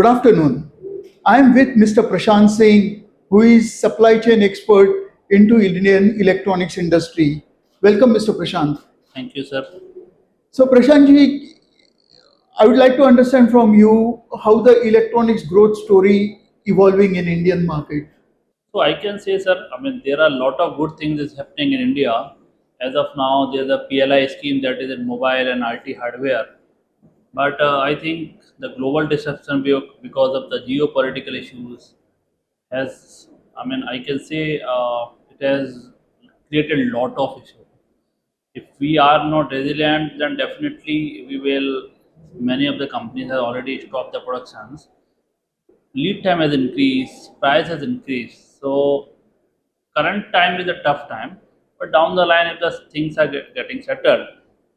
Good afternoon. I am with Mr. Prashant Singh, who is supply chain expert into Indian electronics industry. Welcome, Mr. Prashant. Thank you, sir. So, Prashant ji, I would like to understand from you how the electronics growth story evolving in Indian market. So I can say, sir, I mean, there are a lot of good things is happening in India. As of now, there's a PLI scheme that is in mobile and IT hardware. But I think the global disruption because of the geopolitical issues has, I mean, I can say it has created a lot of issues. If we are not resilient, then definitely we will. Many of the companies have already stopped the productions. Lead time has increased, price has increased. So current time is a tough time, but down the line, if the things are getting settled,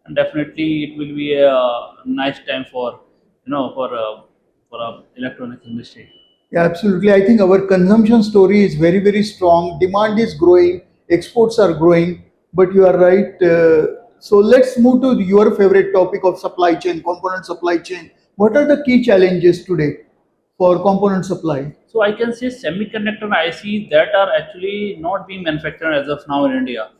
and definitely it will be a nice time for for electronics industry. Yeah, absolutely. I think our consumption story is very, very strong. Demand is growing, exports are growing, but you are right. So let's move to your favorite topic of supply chain, component supply chain. What are the key challenges today for component supply? So I can say semiconductor ICs that are actually not being manufactured as of now in India.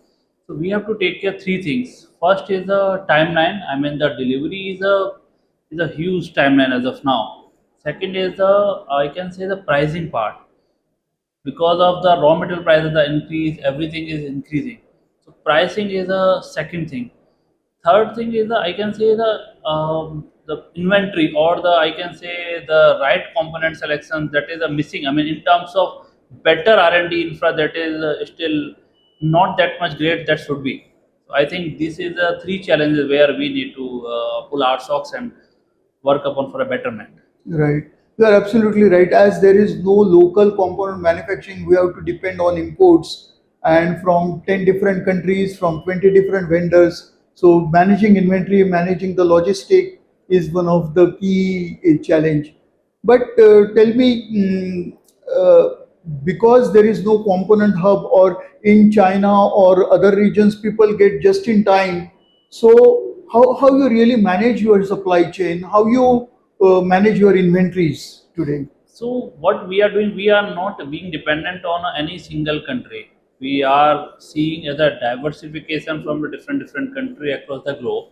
So we have to take care three things. First is the timeline. I mean the delivery is a huge timeline as of now. Second is the I can say the pricing part, because of the raw material prices the increase, everything is increasing. So pricing is a second thing. Third thing is the I can say the inventory, or the I can say the right component selection that is a missing. I mean in terms of better R&D infra, that is still not that much great that should be. So I think this is the three challenges where we need to pull our socks and work upon for a betterment. Right. You are absolutely right. As there is no local component manufacturing, we have to depend on imports and from 10 different countries, from 20 different vendors. So managing inventory, managing the logistic is one of the key challenge. But tell me, because there is no component hub or in China or other regions, people get just in time. So how you really manage your supply chain? How you manage your inventories today? So what we are doing, we are not being dependent on any single country. We are seeing as a diversification from the different country across the globe.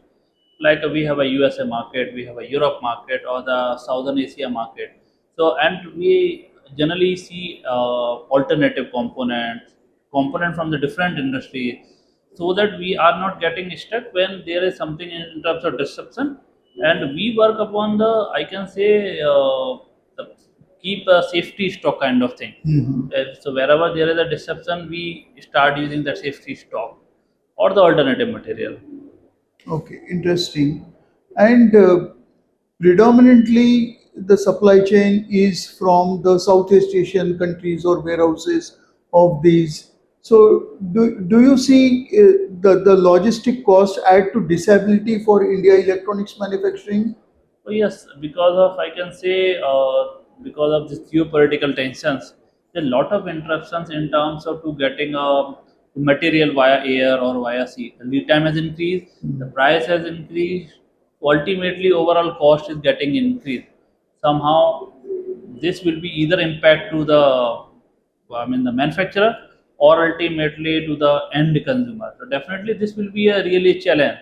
Like we have a USA market, we have a Europe market, or the Southern Asia market. So and we generally see alternative component from the different industries, so that we are not getting stuck when there is something in terms of disruption. And we work upon the I can say the keep a safety stock kind of thing. Mhm. So wherever there is a disruption, we start using the safety stock or the alternative material. Okay, interesting. And predominantly, the supply chain is from the Southeast Asian countries or warehouses of these. So, do you see the logistic cost add to disability for India electronics manufacturing? So yes, because of I can say because of this geopolitical tensions, there are a lot of interruptions in terms of to getting material via air or via sea. The lead time has increased, the price has increased. Ultimately, overall cost is getting increased. Somehow, this will be either impact to the the manufacturer, or ultimately to the end consumer. So definitely, this will be a really challenge.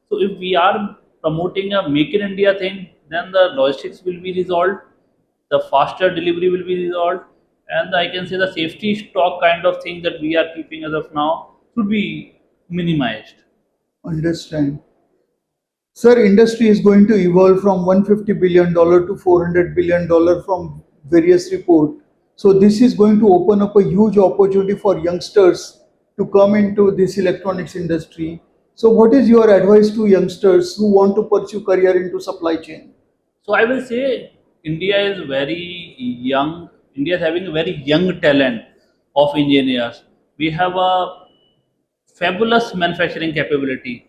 So if we are promoting a make in India thing, then the logistics will be resolved, the faster delivery will be resolved, and I can say the safety stock kind of thing that we are keeping as of now should be minimized. Understand. Sir, industry is going to evolve from $150 billion to $400 billion from various reports. So this is going to open up a huge opportunity for youngsters to come into this electronics industry. So what is your advice to youngsters who want to pursue career into supply chain? So I will say India is very young. India is having a very young talent of engineers. We have a fabulous manufacturing capability.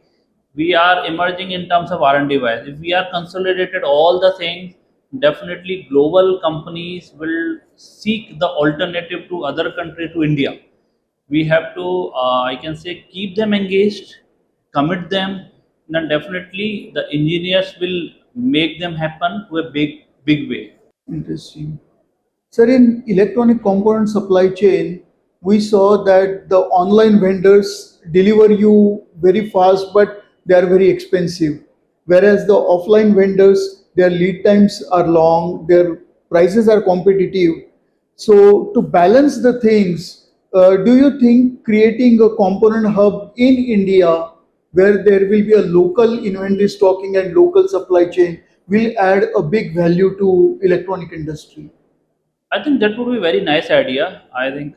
We are emerging in terms of R&D wise. If we are consolidated all the things, definitely global companies will seek the alternative to other country to India. We have to, I can say, keep them engaged, commit them, then definitely the engineers will make them happen to a big way. Interesting. Sir, in electronic component supply chain, we saw that the online vendors deliver you very fast, but they are very expensive. Whereas the offline vendors, their lead times are long, their prices are competitive. So, to balance the things, do you think creating a component hub in India where there will be a local inventory stocking and local supply chain will add a big value to electronic industry? I think that would be very nice idea. I think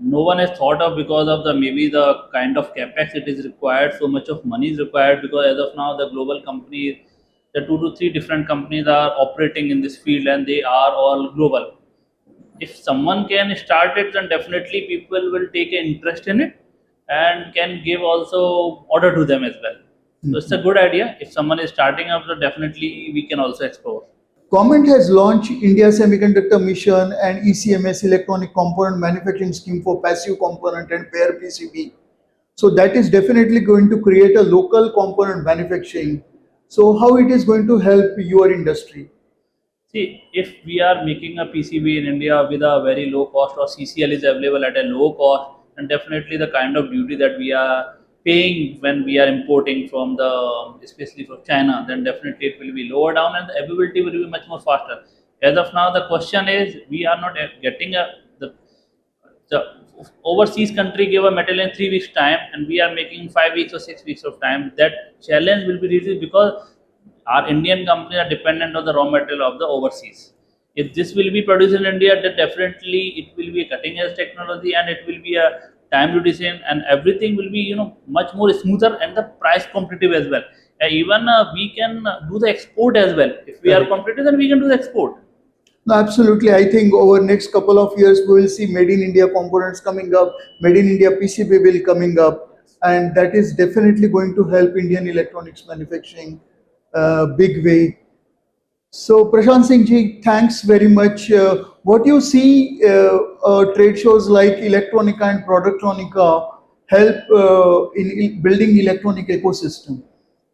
no one has thought of because of the maybe the kind of capex it is required. So much of money is required because as of now the global companies, the two to three different companies are operating in this field and they are all global. If someone can start it, then definitely people will take an interest in it and can give also order to them as well. So it's a good idea. If someone is starting up, so definitely we can also explore. Government has launched India Semiconductor Mission and ECMS Electronic Component Manufacturing Scheme for passive component and pair PCB. So that is definitely going to create a local component manufacturing. So how it is going to help your industry? See, if we are making a PCB in India with a very low cost or CCL is available at a low cost, then definitely the kind of duty that we are paying when we are importing from the, especially from China, then definitely it will be lower down and the availability will be much more faster. As of now, the question is we are not getting the overseas country give a metal in 3 weeks time and we are making 5 weeks or 6 weeks of time. That challenge will be reduced because our Indian companies are dependent on the raw material of the overseas. If this will be produced in India, then definitely it will be a cutting edge technology and it will be a time reducing and everything will be much more smoother and the price competitive as well. Even we can do the export as well. If we are Correct. competitive, then we can do the export. No, absolutely. I think over next couple of years we will see made in India components coming up, made in India PCB will coming up, and that is definitely going to help Indian electronics manufacturing big way. So, Prashant Singh ji, thanks very much. What you see trade shows like Electronica and Productronica help in building electronic ecosystem.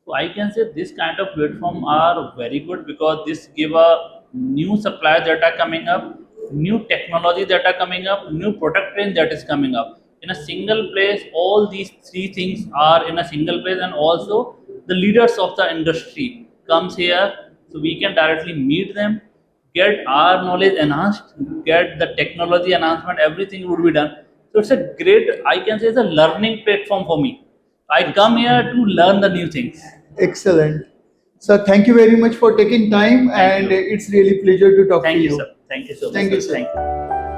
So I can say this kind of platform are very good because this give a new suppliers that are coming up, new technology that are coming up, new product range that is coming up. In a single place, all these three things are in a single place, and also the leaders of the industry comes here, so we can directly meet them, get our knowledge enhanced, get the technology enhancement, everything would be done. So it's a great, I can say, it's a learning platform for me. I come here to learn the new things. Excellent. Sir, thank you very much for taking time, Thank and you. it's really pleasure to talk to Thank you, you. sir. Thank you so much, Thank you, sir. sir. Thank you.